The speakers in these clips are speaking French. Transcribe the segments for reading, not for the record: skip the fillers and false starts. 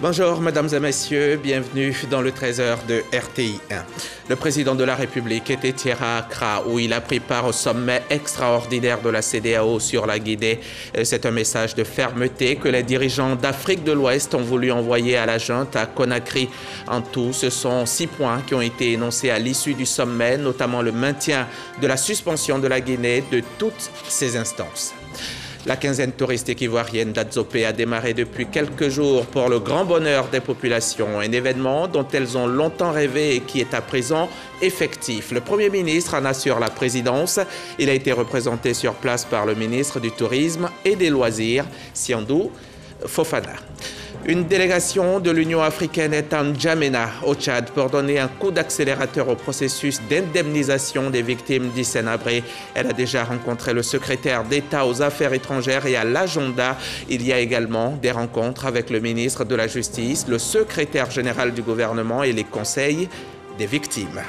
Bonjour mesdames et messieurs, bienvenue dans le 13h de RTI 1. Le président de la République était hier à Accra où il a pris part au sommet extraordinaire de la CEDEAO sur la Guinée. C'est un message de fermeté que les dirigeants d'Afrique de l'Ouest ont voulu envoyer à la junte à Conakry. En tout, ce sont 6 points qui ont été énoncés à l'issue du sommet, notamment le maintien de la suspension de la Guinée de toutes ses instances. La quinzaine touristique ivoirienne d'Adzopé a démarré depuis quelques jours pour le grand bonheur des populations, un événement dont elles ont longtemps rêvé et qui est à présent effectif. Le Premier ministre en assure la présidence. Il a été représenté sur place par le ministre du Tourisme et des Loisirs, Siandou Fofana. Une délégation de l'Union africaine est en N'Djamena, au Tchad, pour donner un coup d'accélérateur au processus d'indemnisation des victimes d'Hissène-Habré. Elle a déjà rencontré le secrétaire d'État aux Affaires étrangères et à l'agenda. Il y a également des rencontres avec le ministre de la Justice, le secrétaire général du gouvernement et les conseils des victimes.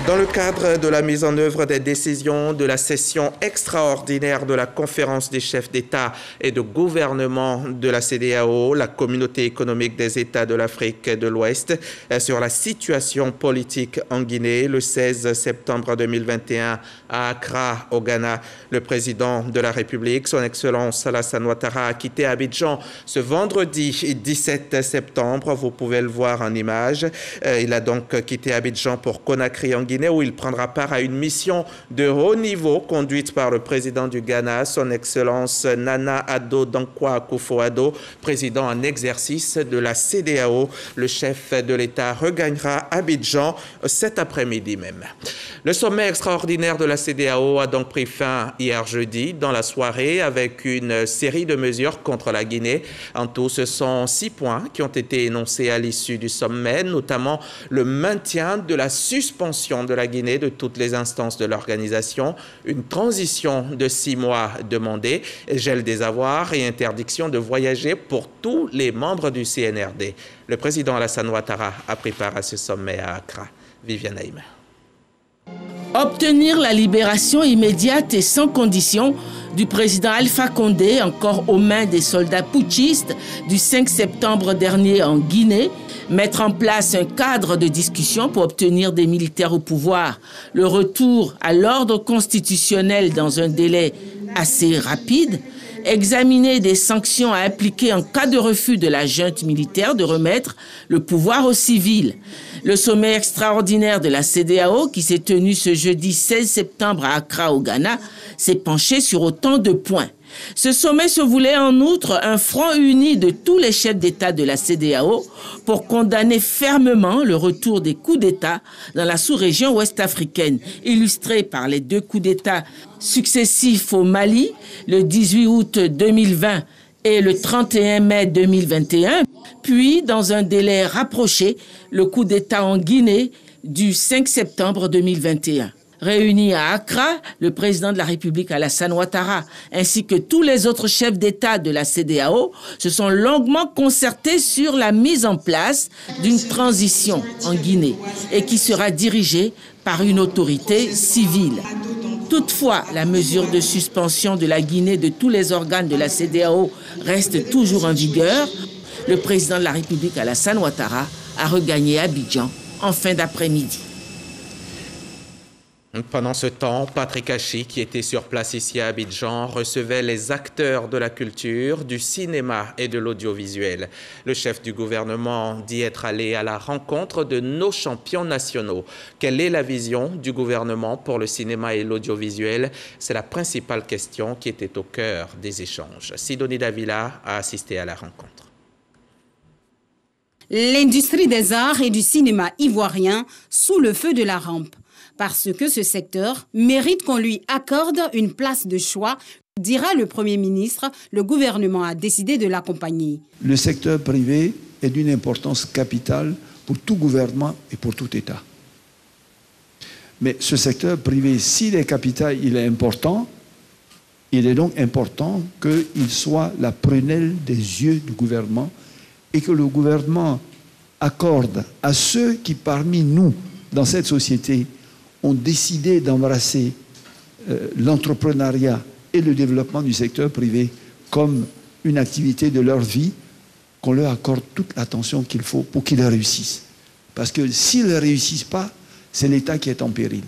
Dans le cadre de la mise en œuvre des décisions de la session extraordinaire de la conférence des chefs d'État et de gouvernement de la CEDEAO, la communauté économique des États de l'Afrique de l'Ouest, sur la situation politique en Guinée, le 16 septembre 2021 à Accra, au Ghana, le président de la République, son Excellence Alassane Ouattara, a quitté Abidjan ce vendredi 17 septembre. Vous pouvez le voir en image. Il a donc quitté Abidjan pour Conakry en Guinée, où il prendra part à une mission de haut niveau conduite par le président du Ghana, son Excellence Nana Addo Dankwa Akufo-Addo, président en exercice de la CEDEAO. Le chef de l'État regagnera Abidjan cet après-midi même. Le sommet extraordinaire de la CEDEAO a donc pris fin hier jeudi dans la soirée avec une série de mesures contre la Guinée. En tout, ce sont 6 points qui ont été énoncés à l'issue du sommet, notamment le maintien de la suspension de la Guinée de toutes les instances de l'organisation, une transition de 6 mois demandée, gel des avoirs et interdiction de voyager pour tous les membres du CNRD. Le président Alassane Ouattara a pris part à ce sommet à Accra. Viviane Haïm. Obtenir la libération immédiate et sans condition du président Alpha Condé, encore aux mains des soldats putschistes du 5 septembre dernier en Guinée, mettre en place un cadre de discussion pour obtenir des militaires au pouvoir, le retour à l'ordre constitutionnel dans un délai assez rapide, examiner des sanctions à appliquer en cas de refus de la junte militaire de remettre le pouvoir aux civils. Le sommet extraordinaire de la CEDEAO, qui s'est tenu ce jeudi 16 septembre à Accra, au Ghana, s'est penché sur autant de points. Ce sommet se voulait en outre un front uni de tous les chefs d'État de la CEDEAO pour condamner fermement le retour des coups d'État dans la sous-région ouest-africaine, illustré par les 2 coups d'État successifs au Mali, le 18 août 2020 et le 31 mai 2021, puis dans un délai rapproché, le coup d'État en Guinée du 5 septembre 2021. Réunis à Accra, le président de la République Alassane Ouattara ainsi que tous les autres chefs d'État de la CEDEAO se sont longuement concertés sur la mise en place d'une transition en Guinée et qui sera dirigée par une autorité civile. Toutefois, la mesure de suspension de la Guinée de tous les organes de la CEDEAO reste toujours en vigueur. Le président de la République Alassane Ouattara a regagné Abidjan en fin d'après-midi. Pendant ce temps, Patrick Hachi, qui était sur place ici à Abidjan, recevait les acteurs de la culture, du cinéma et de l'audiovisuel. Le chef du gouvernement dit être allé à la rencontre de nos champions nationaux. Quelle est la vision du gouvernement pour le cinéma et l'audiovisuel? C'est la principale question qui était au cœur des échanges. Sidonie Davila a assisté à la rencontre. L'industrie des arts et du cinéma ivoirien sous le feu de la rampe. Parce que ce secteur mérite qu'on lui accorde une place de choix, dira le Premier ministre, le gouvernement a décidé de l'accompagner. Le secteur privé est d'une importance capitale pour tout gouvernement et pour tout État. Mais ce secteur privé, s'il est capital, il est important, il est donc important qu'il soit la prunelle des yeux du gouvernement et que le gouvernement accorde à ceux qui, parmi nous, dans cette société, ont décidé d'embrasser l'entrepreneuriat et le développement du secteur privé comme une activité de leur vie, qu'on leur accorde toute l'attention qu'il faut pour qu'ils réussissent. Parce que s'ils ne réussissent pas, c'est l'État qui est en péril.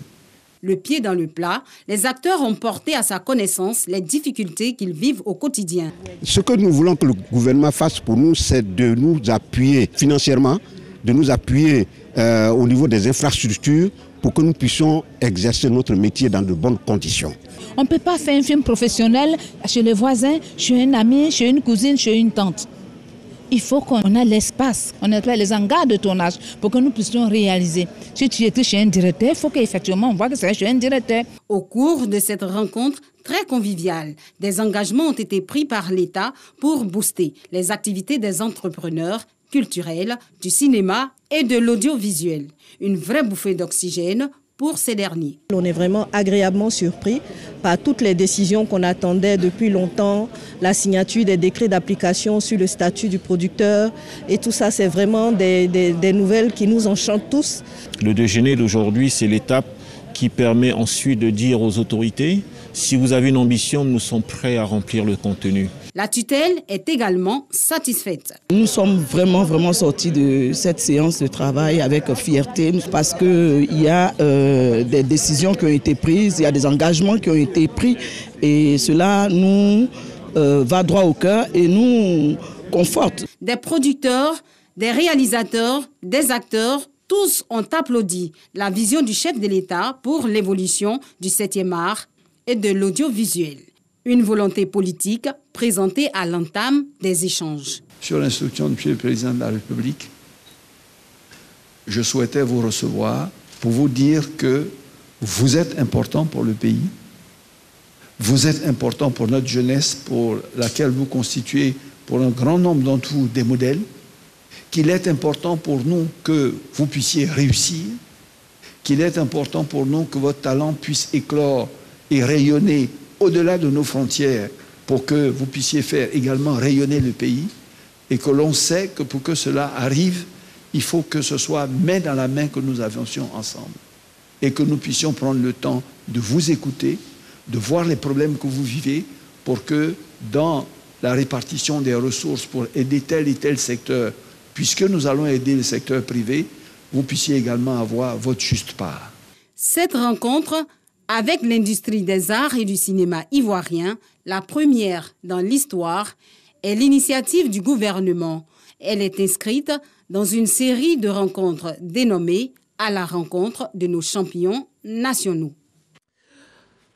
Le pied dans le plat, les acteurs ont porté à sa connaissance les difficultés qu'ils vivent au quotidien. Ce que nous voulons que le gouvernement fasse pour nous, c'est de nous appuyer financièrement, de nous appuyer au niveau des infrastructures pour que nous puissions exercer notre métier dans de bonnes conditions. On ne peut pas faire un film professionnel chez les voisins, chez un ami, chez une cousine, chez une tante. Il faut qu'on ait l'espace, on ait les hangars de tournage pour que nous puissions réaliser. Si tu écris chez un directeur, il faut qu'effectivement on voit que c'est chez un directeur. Au cours de cette rencontre très conviviale, des engagements ont été pris par l'État pour booster les activités des entrepreneurs culturels, du cinéma et de l'audiovisuel. Une vraie bouffée d'oxygène pour ces derniers. On est vraiment agréablement surpris par toutes les décisions qu'on attendait depuis longtemps, la signature des décrets d'application sur le statut du producteur et tout ça, c'est vraiment des nouvelles qui nous enchantent tous. Le déjeuner d'aujourd'hui, c'est l'étape qui permet ensuite de dire aux autorités, si vous avez une ambition, nous sommes prêts à remplir le contenu. La tutelle est également satisfaite. Nous sommes vraiment sortis de cette séance de travail avec fierté parce qu'il y a des décisions qui ont été prises, il y a des engagements qui ont été pris et cela nous va droit au cœur et nous conforte. Des producteurs, des réalisateurs, des acteurs, tous ont applaudi la vision du chef de l'État pour l'évolution du 7e art et de l'audiovisuel. Une volonté politique présentée à l'entame des échanges. Sur l'instruction du Monsieur le Président de la République, je souhaitais vous recevoir pour vous dire que vous êtes important pour le pays, vous êtes important pour notre jeunesse, pour laquelle vous constituez pour un grand nombre d'entre vous des modèles, qu'il est important pour nous que vous puissiez réussir, qu'il est important pour nous que votre talent puisse éclore et rayonner au-delà de nos frontières pour que vous puissiez faire également rayonner le pays et que l'on sait que pour que cela arrive, il faut que ce soit main dans la main que nous avancions ensemble et que nous puissions prendre le temps de vous écouter, de voir les problèmes que vous vivez pour que dans la répartition des ressources pour aider tel et tel secteur, puisque nous allons aider le secteur privé, vous puissiez également avoir votre juste part. Cette rencontre avec l'industrie des arts et du cinéma ivoirien, la première dans l'histoire, est l'initiative du gouvernement. Elle est inscrite dans une série de rencontres dénommées « À la rencontre de nos champions nationaux ».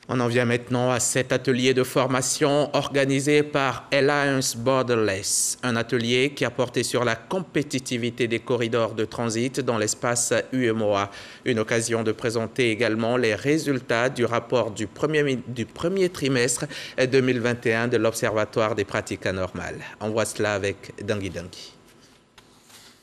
On en vient maintenant à cet atelier de formation organisé par Alliance Borderless, un atelier qui a porté sur la compétitivité des corridors de transit dans l'espace UEMOA. Une occasion de présenter également les résultats du rapport du premier trimestre 2021 de l'Observatoire des pratiques anormales. On voit cela avec Dangui Dangui.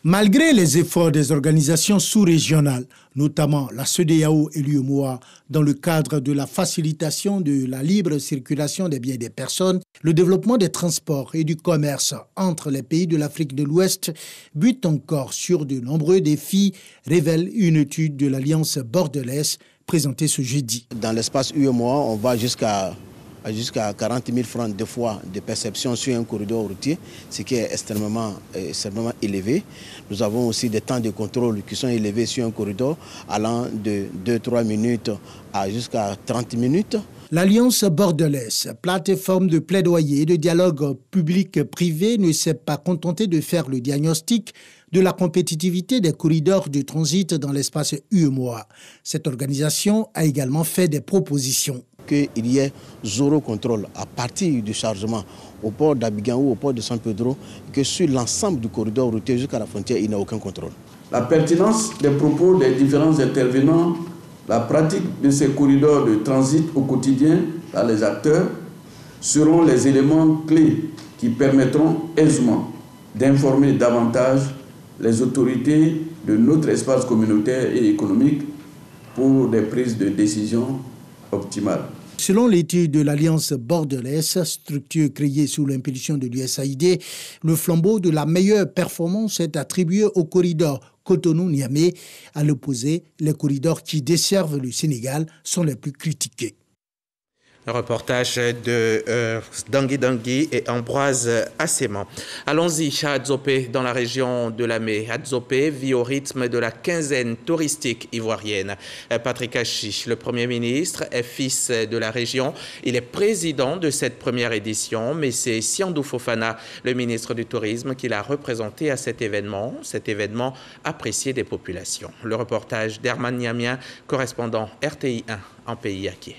Malgré les efforts des organisations sous-régionales, notamment la CEDEAO et l'UEMOA, dans le cadre de la facilitation de la libre circulation des biens et des personnes, le développement des transports et du commerce entre les pays de l'Afrique de l'Ouest bute encore sur de nombreux défis, révèle une étude de l'Alliance Borderless présentée ce jeudi. Dans l'espace UEMOA, on va jusqu'à 40 000 francs de fois de perception sur un corridor routier, ce qui est extrêmement élevé. Nous avons aussi des temps de contrôle qui sont élevés sur un corridor allant de 2-3 minutes à jusqu'à 30 minutes. L'Alliance Borderless, plateforme de plaidoyer et de dialogue public-privé, ne s'est pas contentée de faire le diagnostic de la compétitivité des corridors de transit dans l'espace UEMOA. Cette organisation a également fait des propositions. Qu'il y ait zéro contrôle à partir du chargement au port d'Abidjan ou au port de San Pedro, que sur l'ensemble du corridor routier jusqu'à la frontière, il n'y a aucun contrôle. La pertinence des propos des différents intervenants, la pratique de ces corridors de transit au quotidien par les acteurs seront les éléments clés qui permettront aisément d'informer davantage les autorités de notre espace communautaire et économique pour des prises de décision optimales. Selon l'étude de l'Alliance Borderless, structure créée sous l'impulsion de l'USAID, le flambeau de la meilleure performance est attribué au corridor Cotonou-Niamey. À l'opposé, les corridors qui desservent le Sénégal sont les plus critiqués. Un reportage de Dangui et Ambroise Asséman. Allons-y à Adzopé, dans la région de Lamé. Adzopé vit au rythme de la quinzaine touristique ivoirienne. Patrick Achi, le Premier ministre, est fils de la région. Il est président de cette première édition, mais c'est Siandou Fofana, le ministre du Tourisme, qui l'a représenté à cet événement apprécié des populations. Le reportage d'Herman Niamien, correspondant RTI 1 en pays acquis.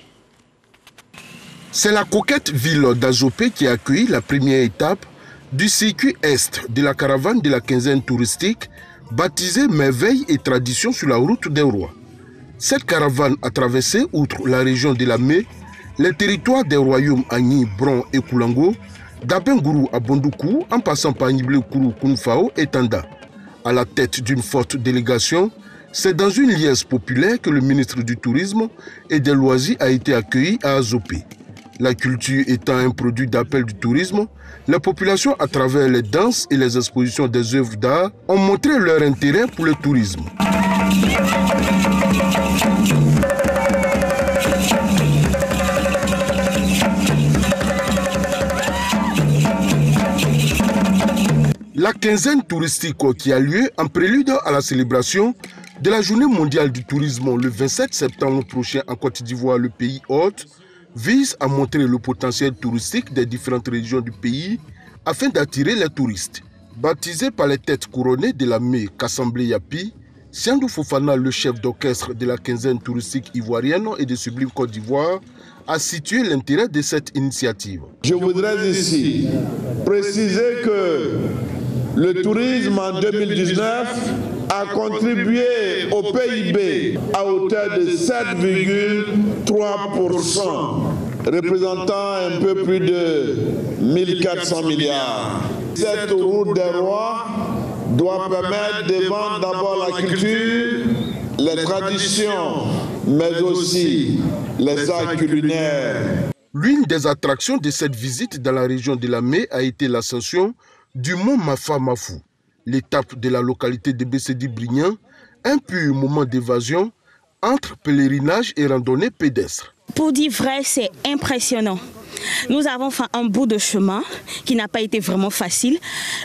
C'est la coquette ville d'Adzopé qui a accueilli la première étape du circuit Est de la caravane de la quinzaine touristique baptisée Merveilles et Traditions sur la route des rois. Cette caravane a traversé, outre la région de Lamé, les territoires des royaumes Agni, Bron et Koulango, d'Abengourou à Bondoukou, en passant par Niblé-Kourou, Kounfao et Tanda. À la tête d'une forte délégation, c'est dans une liesse populaire que le ministre du Tourisme et des Loisirs a été accueilli à Adzopé. La culture étant un produit d'appel du tourisme, les populations, à travers les danses et les expositions des œuvres d'art, ont montré leur intérêt pour le tourisme. La quinzaine touristique qui a lieu en prélude à la célébration de la Journée mondiale du tourisme le 27 septembre prochain en Côte d'Ivoire, le pays hôte, vise à montrer le potentiel touristique des différentes régions du pays afin d'attirer les touristes. Baptisé par les têtes couronnées de Lamé Kassamblé Yapi, Siandou Fofana, le chef d'orchestre de la quinzaine touristique ivoirienne et de Sublime Côte d'Ivoire, a situé l'intérêt de cette initiative. Je voudrais ici préciser que le tourisme en 2019 a contribué au PIB à hauteur de 7,3%, représentant un peu plus de 1400 milliards. Cette route des rois doit permettre de vendre d'abord la culture, les traditions, mais aussi les arts culinaires. L'une des attractions de cette visite dans la région de Lamé a été l'ascension du mont Mafa-Mafou, l'étape de la localité de Bessedi-Brignan, un pur moment d'évasion entre pèlerinage et randonnée pédestre. Pour dire vrai, c'est impressionnant. Nous avons fait un bout de chemin qui n'a pas été vraiment facile,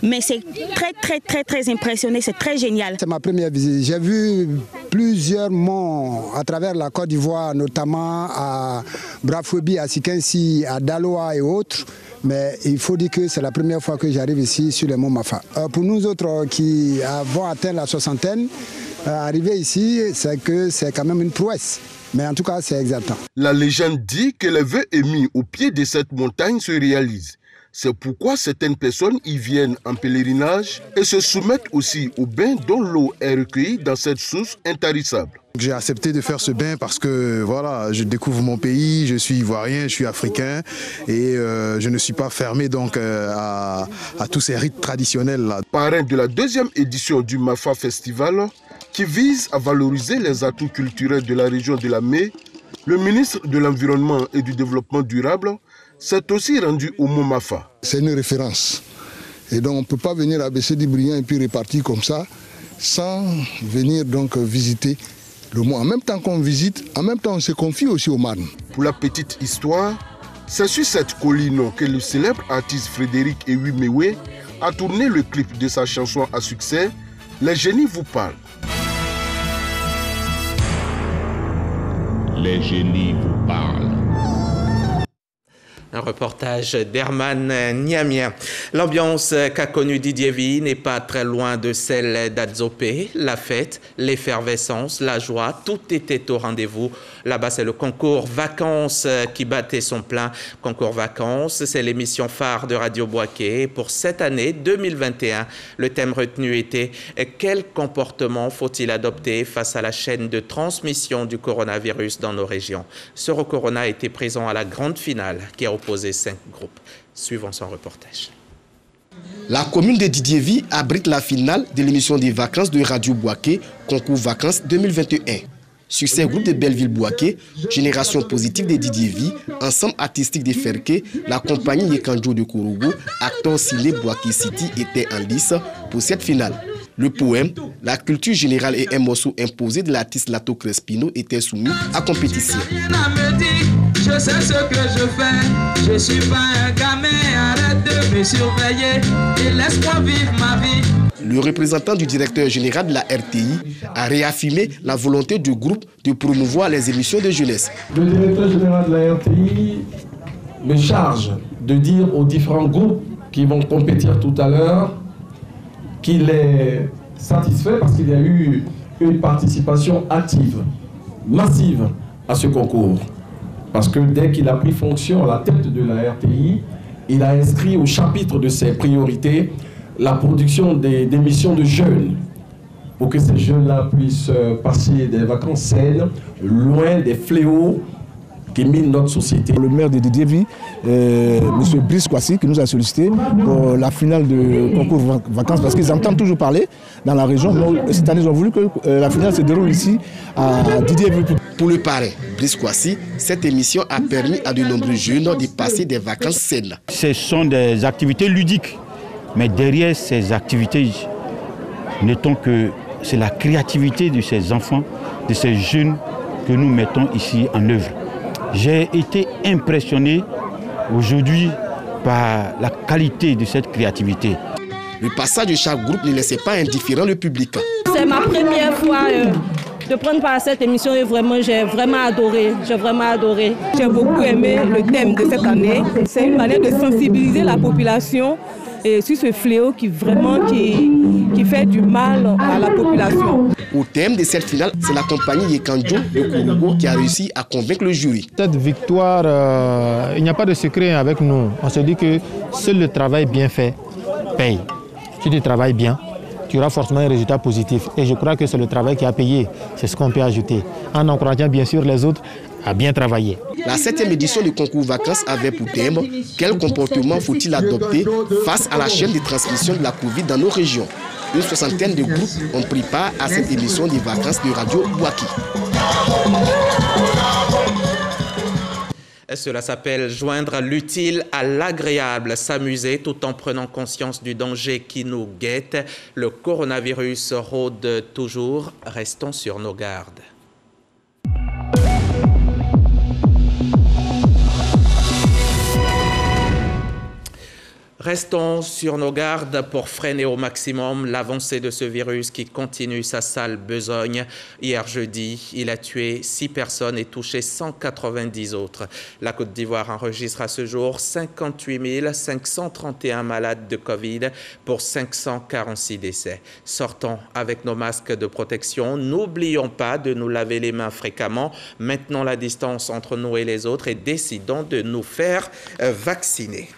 mais c'est très impressionnant, c'est très génial. C'est ma première visite. J'ai vu plusieurs monts à travers la Côte d'Ivoire, notamment à Brafoubi, à Sikensi, à Daloa et autres. Mais il faut dire que c'est la première fois que j'arrive ici sur les monts Mafa. Pour nous autres qui avons atteint la soixantaine, arriver ici, c'est que c'est quand même une prouesse. Mais en tout cas, c'est exaltant. La légende dit que les vœux émis au pied de cette montagne se réalisent. C'est pourquoi certaines personnes y viennent en pèlerinage et se soumettent aussi au bain dont l'eau est recueillie dans cette source intarissable. J'ai accepté de faire ce bain parce que voilà, je découvre mon pays, je suis ivoirien, je suis africain et je ne suis pas fermé donc à tous ces rites traditionnels là. Parrain de la deuxième édition du Mafa Festival, qui vise à valoriser les atouts culturels de la région de Lamé, le ministre de l'Environnement et du Développement durable s'est aussi rendu au mont Mafa. C'est une référence. Et donc on ne peut pas venir à Bessedi-Brignan et puis repartir comme ça sans venir donc visiter le mont. En même temps qu'on visite, en même temps on se confie aussi au Marne. Pour la petite histoire, c'est sur cette colline que le célèbre artiste Frédéric Ewimewe a tourné le clip de sa chanson à succès « Les génies vous parlent ». Les génies vous parlent. Un reportage d'Herman Niamien. L'ambiance qu'a connue Didier Vie n'est pas très loin de celle d'Adzopé. La fête, l'effervescence, la joie, tout était au rendez-vous. Là-bas, c'est le concours vacances qui battait son plein. Concours vacances, c'est l'émission phare de Radio Boaké. Pour cette année 2021, le thème retenu était « Quel comportement faut-il adopter face à la chaîne de transmission du coronavirus dans nos régions ?» Soro Corona était présent à la grande finale qui a opposé 5 groupes. Suivons son reportage. La commune de Didier Vie abrite la finale de l'émission des vacances de Radio Boaké, concours vacances 2021. Sur ces groupes de Belleville-Boaké, Génération Positive de Didier Vie, Ensemble Artistique de Ferké, la compagnie Yekanjo de Kourougou, Acteur Silé Boaké City était en lice pour cette finale. Le poème, la culture générale et un morceau imposé de l'artiste Lato Crespino étaient soumis à compétition. Je sais ce que je fais, je suis pas un gamin, arrête de me surveiller et laisse-moi vivre ma vie. Le représentant du directeur général de la RTI a réaffirmé la volonté du groupe de promouvoir les émissions de jeunesse. Le directeur général de la RTI me charge de dire aux différents groupes qui vont compétir tout à l'heure qu'il est satisfait parce qu'il y a eu une participation active, massive à ce concours. Parce que dès qu'il a pris fonction à la tête de la RTI, il a inscrit au chapitre de ses priorités la production d'émissions de jeunes, pour que ces jeunes-là puissent passer des vacances saines, loin des fléaux qui minent notre société. Le maire de Didiévi, M. Brice Kwasi, qui nous a sollicité pour la finale de concours vacances, parce qu'ils entendent toujours parler dans la région. Mais cette année, ils ont voulu que la finale se déroule ici à Didiévi. Pour le parrain, Brice Kwasi, cette émission a permis à de nombreux jeunes de passer des vacances saines. Ce sont des activités ludiques, mais derrière ces activités, notons que c'est la créativité de ces enfants, de ces jeunes que nous mettons ici en œuvre. J'ai été impressionné aujourd'hui par la qualité de cette créativité. Le passage de chaque groupe ne laissait pas indifférent le public. C'est ma première fois de prendre part à cette émission et vraiment, j'ai vraiment adoré. J'ai beaucoup aimé le thème de cette année. C'est une manière de sensibiliser la population et sur ce fléau qui fait du mal à la population. Au thème de cette finale, c'est la compagnie Yekanjo de Kourougo qui a réussi à convaincre le jury. Cette victoire, il n'y a pas de secret avec nous. On se dit que seul le travail bien fait paye. Si tu travailles bien, tu auras forcément un résultat positif. Et je crois que c'est le travail qui a payé. C'est ce qu'on peut ajouter. En encourageant bien sûr les autres à bien travailler. La 7e édition du concours vacances avait pour thème « Quel comportement faut-il adopter face à la chaîne de transmission de la Covid dans nos régions ?» Une soixantaine de groupes ont pris part à cette émission des vacances de Radio Bouaki. Cela s'appelle joindre l'utile à l'agréable, s'amuser tout en prenant conscience du danger qui nous guette. Le coronavirus rôde toujours, restons sur nos gardes. Restons sur nos gardes pour freiner au maximum l'avancée de ce virus qui continue sa sale besogne. Hier jeudi, il a tué 6 personnes et touché 190 autres. La Côte d'Ivoire enregistre à ce jour 58 531 malades de Covid pour 546 décès. Sortons avec nos masques de protection. N'oublions pas de nous laver les mains fréquemment. Maintenons la distance entre nous et les autres et décidons de nous faire vacciner.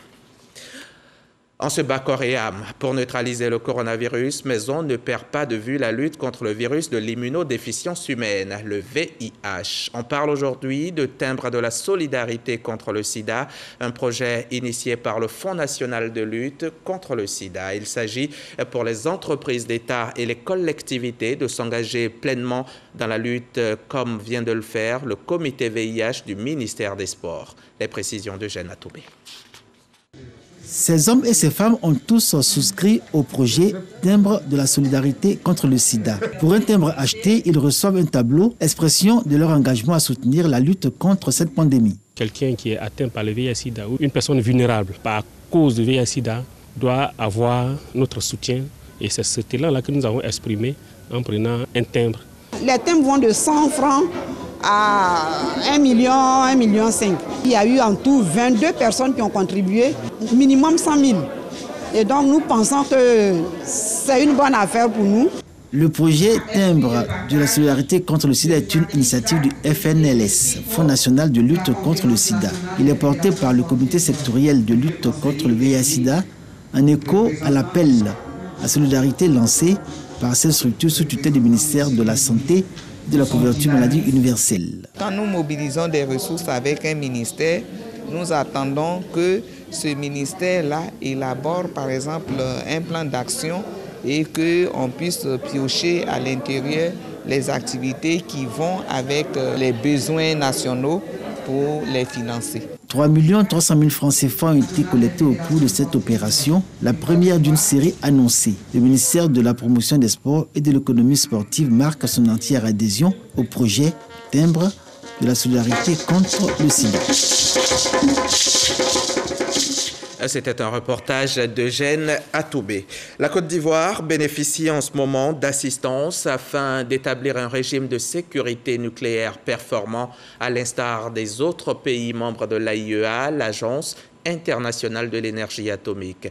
On se bat corps et âme pour neutraliser le coronavirus, mais on ne perd pas de vue la lutte contre le virus de l'immunodéficience humaine, le VIH. On parle aujourd'hui de timbre de la solidarité contre le sida, un projet initié par le Fonds national de lutte contre le sida. Il s'agit pour les entreprises d'État et les collectivités de s'engager pleinement dans la lutte comme vient de le faire le comité VIH du ministère des Sports. Les précisions de Jeanne Atoubé. Ces hommes et ces femmes ont tous souscrit au projet Timbre de la solidarité contre le sida. Pour un timbre acheté, ils reçoivent un tableau, expression de leur engagement à soutenir la lutte contre cette pandémie. Quelqu'un qui est atteint par le VIH-Sida ou une personne vulnérable par cause du VIH-Sida doit avoir notre soutien. Et c'est cet élan-là que nous avons exprimé en prenant un timbre. Les timbres vont de 100 francs à 1 million, 1,5 million. Il y a eu en tout 22 personnes qui ont contribué, minimum 100 000. Et donc nous pensons que c'est une bonne affaire pour nous. Le projet Timbre de la solidarité contre le sida est une initiative du FNLS, Fonds national de lutte contre le sida. Il est porté par le comité sectoriel de lutte contre le VIH-Sida en écho à l'appel à solidarité lancé par cette structure sous tutelle du ministère de la Santé de la couverture maladie universelle. Quand nous mobilisons des ressources avec un ministère, nous attendons que ce ministère-là élabore par exemple un plan d'action et qu'on puisse piocher à l'intérieur les activités qui vont avec les besoins nationaux pour les financer. 3 300 000 francs CFA ont été collectés au cours de cette opération, la première d'une série annoncée. Le ministère de la Promotion des Sports et de l'économie sportive marque son entière adhésion au projet Timbre de la solidarité contre le sida. C'était un reportage d'Eugène Atoubé. La Côte d'Ivoire bénéficie en ce moment d'assistance afin d'établir un régime de sécurité nucléaire performant à l'instar des autres pays membres de l'AIEA, l'Agence internationale de l'énergie atomique.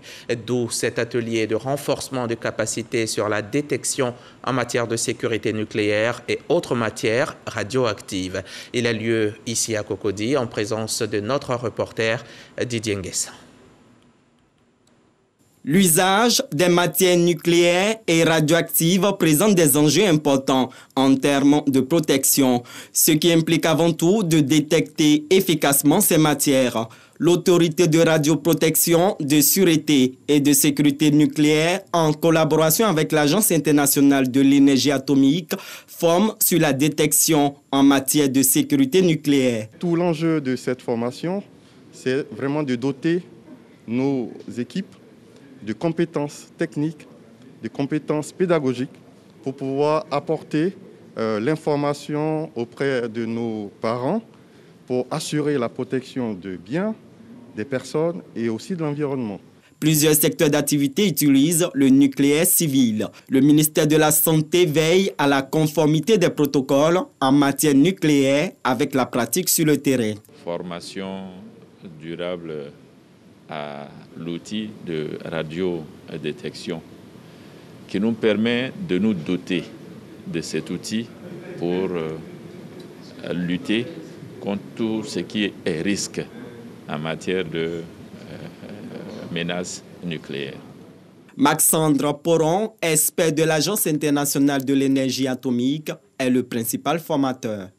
D'où cet atelier de renforcement de capacités sur la détection en matière de sécurité nucléaire et autres matières radioactives. Il a lieu ici à Cocody en présence de notre reporter Didier Nguessa. L'usage des matières nucléaires et radioactives présente des enjeux importants en termes de protection, ce qui implique avant tout de détecter efficacement ces matières. L'autorité de radioprotection, de sûreté et de sécurité nucléaire, en collaboration avec l'Agence internationale de l'énergie atomique, forme sur la détection en matière de sécurité nucléaire. Tout l'enjeu de cette formation, c'est vraiment de doter nos équipes de compétences techniques, de compétences pédagogiques pour pouvoir apporter l'information auprès de nos parents pour assurer la protection de biens, des personnes et aussi de l'environnement. Plusieurs secteurs d'activité utilisent le nucléaire civil. Le ministère de la Santé veille à la conformité des protocoles en matière nucléaire avec la pratique sur le terrain. Formation durable à l'outil de radiodétection qui nous permet de nous doter de cet outil pour lutter contre tout ce qui est risque en matière de menaces nucléaires. Maxandre Poron, expert de l'Agence internationale de l'énergie atomique, est le principal formateur.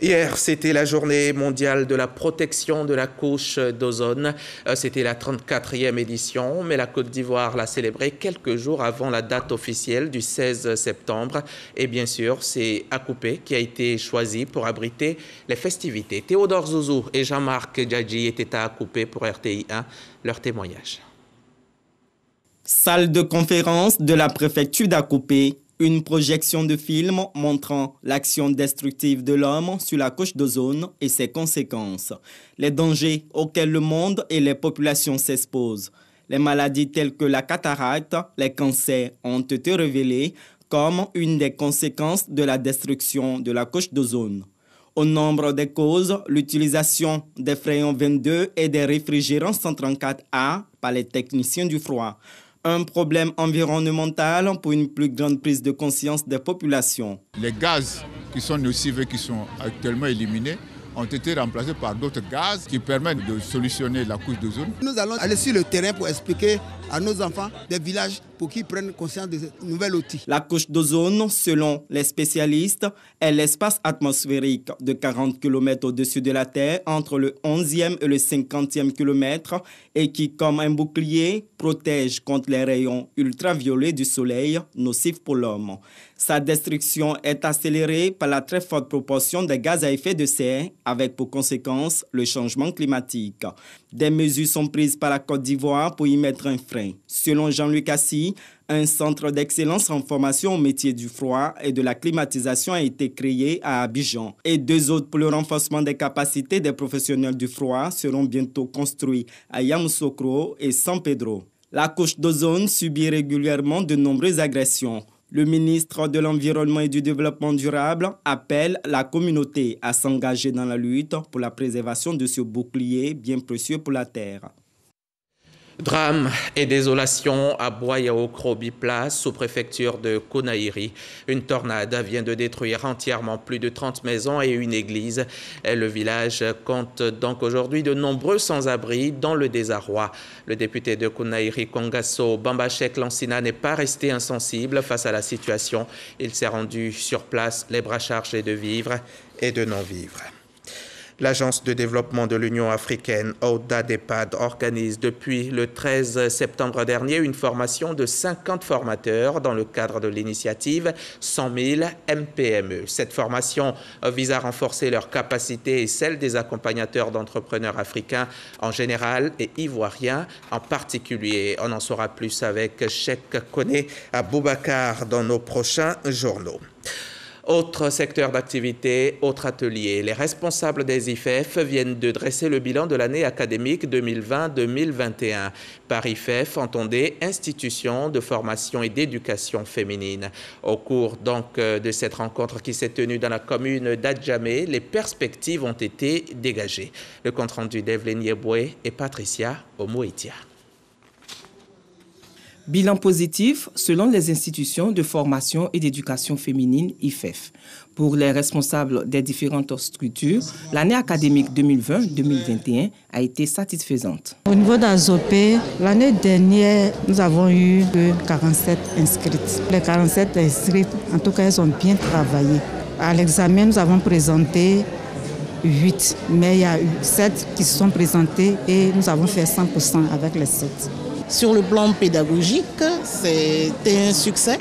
Hier, c'était la journée mondiale de la protection de la couche d'ozone. C'était la 34e édition, mais la Côte d'Ivoire l'a célébrée quelques jours avant la date officielle du 16 septembre. Et bien sûr, c'est Akupé qui a été choisi pour abriter les festivités. Théodore Zouzou et Jean-Marc Djadji étaient à Akupé pour RTI 1, leur témoignage. Salle de conférence de la préfecture d'Akupé. Une projection de film montrant l'action destructive de l'homme sur la couche d'ozone et ses conséquences, les dangers auxquels le monde et les populations s'exposent. Les maladies telles que la cataracte, les cancers ont été révélés comme une des conséquences de la destruction de la couche d'ozone. Au nombre des causes, l'utilisation des frayons 22 et des réfrigérants 134A par les techniciens du froid. Un problème environnemental pour une plus grande prise de conscience des populations. Les gaz qui sont nocifs et qui sont actuellement éliminés ont été remplacés par d'autres gaz qui permettent de solutionner la couche d'ozone. Nous allons aller sur le terrain pour expliquer à nos enfants des villages pour qu'ils prennent conscience de ce nouvel outil. La couche d'ozone, selon les spécialistes, est l'espace atmosphérique de 40 km au-dessus de la Terre entre le 11e et le 50e kilomètre et qui, comme un bouclier, protège contre les rayons ultraviolets du soleil nocifs pour l'homme. Sa destruction est accélérée par la très forte proportion des gaz à effet de serre, avec pour conséquence le changement climatique. Des mesures sont prises par la Côte d'Ivoire pour y mettre un frein. Selon Jean-Luc Assis, un centre d'excellence en formation au métier du froid et de la climatisation a été créé à Abidjan. Et 2 autres pour le renforcement des capacités des professionnels du froid seront bientôt construits à Yamoussoukro et San Pedro. La couche d'ozone subit régulièrement de nombreuses agressions. Le ministre de l'Environnement et du Développement durable appelle la communauté à s'engager dans la lutte pour la préservation de ce bouclier bien précieux pour la Terre. Drame et désolation à Boyao-Krobi-Place, sous-préfecture de Konaïri. Une tornade vient de détruire entièrement plus de 30 maisons et une église. Le village compte donc aujourd'hui de nombreux sans-abri dans le désarroi. Le député de Konaïri, Kongasso Bambachek Lansina, n'est pas resté insensible face à la situation. Il s'est rendu sur place les bras chargés de vivres et de non-vivres. L'Agence de développement de l'Union africaine, ODA-DEPAD, organise depuis le 13 septembre dernier une formation de 50 formateurs dans le cadre de l'initiative 100 000 MPME. Cette formation vise à renforcer leurs capacités et celles des accompagnateurs d'entrepreneurs africains en général et ivoiriens en particulier. On en saura plus avec Cheikh Koné Aboubacar dans nos prochains journaux. Autre secteur d'activité, autre atelier. Les responsables des IFEF viennent de dresser le bilan de l'année académique 2020-2021. Par IFEF, entendez institutions de formation et d'éducation féminine. Au cours donc de cette rencontre qui s'est tenue dans la commune d'Adjamé, les perspectives ont été dégagées. Le compte-rendu d'Evelyne Yeboué et Patricia Omoitia. Bilan positif selon les institutions de formation et d'éducation féminine IFEF. Pour les responsables des différentes structures, l'année académique 2020-2021 a été satisfaisante. Au niveau d'Azopé, l'année dernière, nous avons eu que 47 inscrites. Les 47 inscrites, en tout cas, elles ont bien travaillé. À l'examen, nous avons présenté 8, mais il y a eu 7 qui se sont présentés et nous avons fait 100% avec les 7. Sur le plan pédagogique, c'était un succès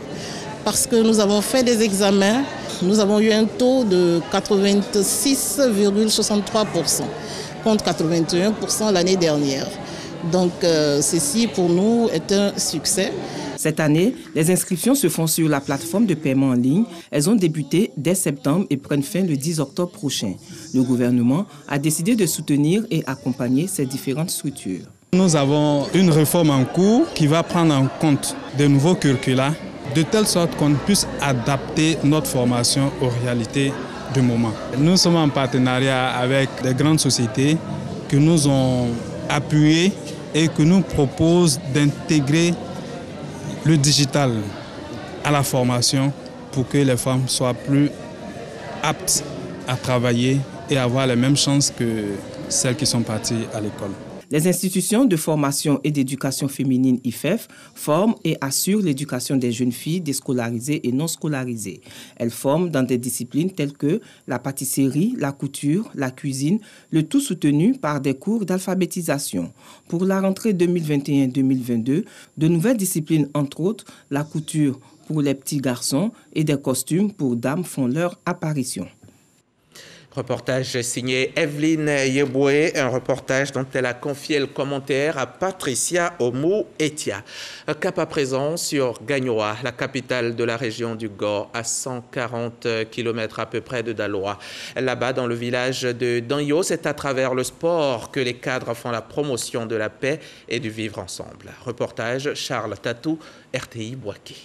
parce que nous avons fait des examens. Nous avons eu un taux de 86,63% contre 81% l'année dernière. Donc ceci pour nous est un succès. Cette année, les inscriptions se font sur la plateforme de paiement en ligne. Elles ont débuté dès septembre et prennent fin le 10 octobre prochain. Le gouvernement a décidé de soutenir et accompagner ces différentes structures. Nous avons une réforme en cours qui va prendre en compte de nouveaux curricula de telle sorte qu'on puisse adapter notre formation aux réalités du moment. Nous sommes en partenariat avec des grandes sociétés qui nous ont appuyés et qui nous proposent d'intégrer le digital à la formation pour que les femmes soient plus aptes à travailler et avoir les mêmes chances que celles qui sont parties à l'école. Les institutions de formation et d'éducation féminine IFEF forment et assurent l'éducation des jeunes filles déscolarisées et non scolarisées. Elles forment dans des disciplines telles que la pâtisserie, la couture, la cuisine, le tout soutenu par des cours d'alphabétisation. Pour la rentrée 2021-2022, de nouvelles disciplines, entre autres la couture pour les petits garçons et des costumes pour dames font leur apparition. Reportage signé Evelyne Yeboué, un reportage dont elle a confié le commentaire à Patricia Omoetia. Cap à présent sur Gagnoa, la capitale de la région du Gor, à 140 km à peu près de Daloa. Là-bas, dans le village de Danyo, c'est à travers le sport que les cadres font la promotion de la paix et du vivre ensemble. Reportage Charles Tatou, RTI Bouaké.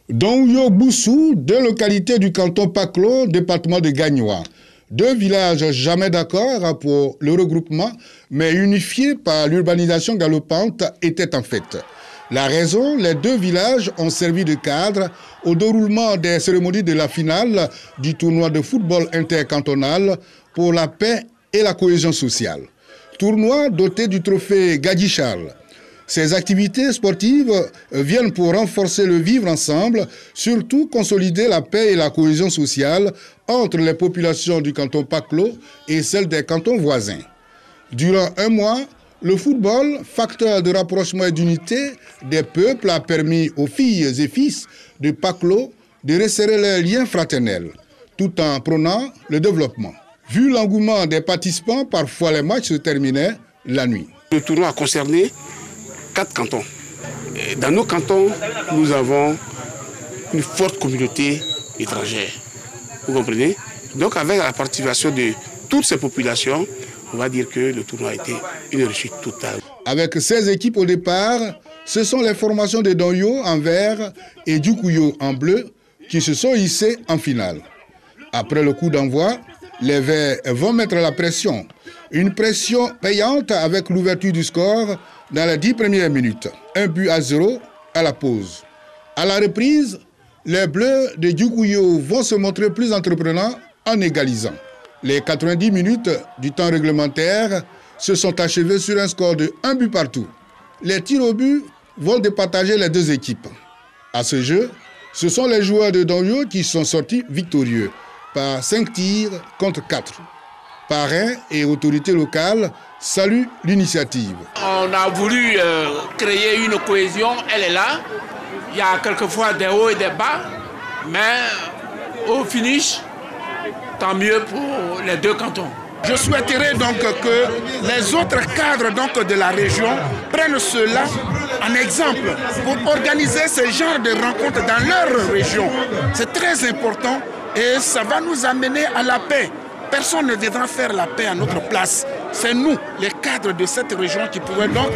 Danyo Boussou, deux localités du canton Paclo, département de Gagnoa. Deux villages jamais d'accord pour le regroupement, mais unifiés par l'urbanisation galopante, étaient en fait. La raison, les deux villages ont servi de cadre au déroulement des cérémonies de la finale du tournoi de football intercantonal pour la paix et la cohésion sociale. Tournoi doté du trophée Gadi Charles. Ces activités sportives viennent pour renforcer le vivre ensemble, surtout consolider la paix et la cohésion sociale entre les populations du canton Paclo et celles des cantons voisins. Durant un mois, le football, facteur de rapprochement et d'unité des peuples, a permis aux filles et fils de Paclo de resserrer leurs liens fraternels, tout en prônant le développement. Vu l'engouement des participants, parfois les matchs se terminaient la nuit. Le tournoi a concerné 4 cantons. Dans nos cantons, nous avons une forte communauté étrangère. Vous comprenez? Donc avec la participation de toutes ces populations, on va dire que le tournoi a été une réussite totale. Avec 16 équipes au départ, ce sont les formations de Danyo en vert et Djoukouyo en bleu qui se sont hissées en finale. Après le coup d'envoi, les Verts vont mettre la pression. Une pression payante avec l'ouverture du score dans les 10 premières minutes. 1-0 à la pause. À la reprise, les Bleus de Djoukouyo vont se montrer plus entreprenants en égalisant. Les 90 minutes du temps réglementaire se sont achevées sur un score de 1 but partout. Les tirs au but vont départager les deux équipes. À ce jeu, ce sont les joueurs de Danyo qui sont sortis victorieux par 5 tirs contre 4. Parrains et autorités locales saluent l'initiative. On a voulu créer une cohésion, elle est là. Il y a quelquefois des hauts et des bas, mais au finish, tant mieux pour les deux cantons. Je souhaiterais donc que les autres cadres donc de la région prennent cela en exemple pour organiser ce genre de rencontres dans leur région. C'est très important et ça va nous amener à la paix. Personne ne viendra faire la paix à notre place. C'est nous, les cadres de cette région, qui pourraient donc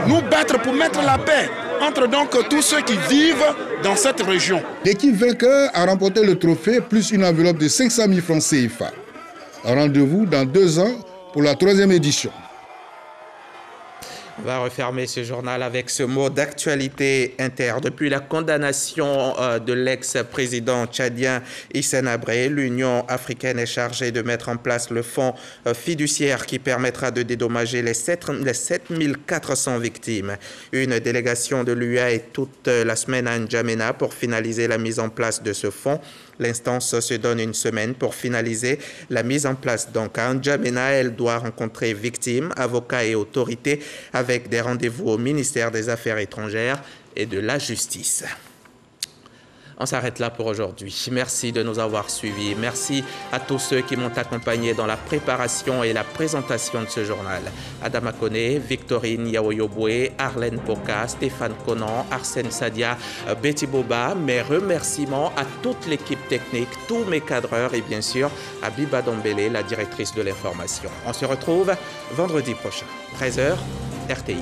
nous battre pour mettre la paix entre donc tous ceux qui vivent dans cette région. L'équipe vainqueur a remporté le trophée plus une enveloppe de 500 000 francs CFA. Rendez-vous dans 2 ans pour la 3e édition. On va refermer ce journal avec ce mot d'actualité inter. Depuis la condamnation de l'ex-président tchadien Hissène Habré, l'Union africaine est chargée de mettre en place le fonds fiduciaire qui permettra de dédommager les 7400 victimes. Une délégation de l'UA est toute la semaine à N'Djamena pour finaliser la mise en place de ce fonds. L'instance se donne une semaine pour finaliser la mise en place. Donc à N'Djamena, elle doit rencontrer victimes, avocats et autorités avec des rendez-vous au ministère des Affaires étrangères et de la Justice. On s'arrête là pour aujourd'hui. Merci de nous avoir suivis. Merci à tous ceux qui m'ont accompagné dans la préparation et la présentation de ce journal. Adama Kone, Victorine Yaoyoboué, Arlène Poka, Stéphane Conan, Arsène Sadia, Betty Boba. Mes remerciements à toute l'équipe technique, tous mes cadreurs et bien sûr à Biba Dombele, la directrice de l'information. On se retrouve vendredi prochain, 13h, RTI.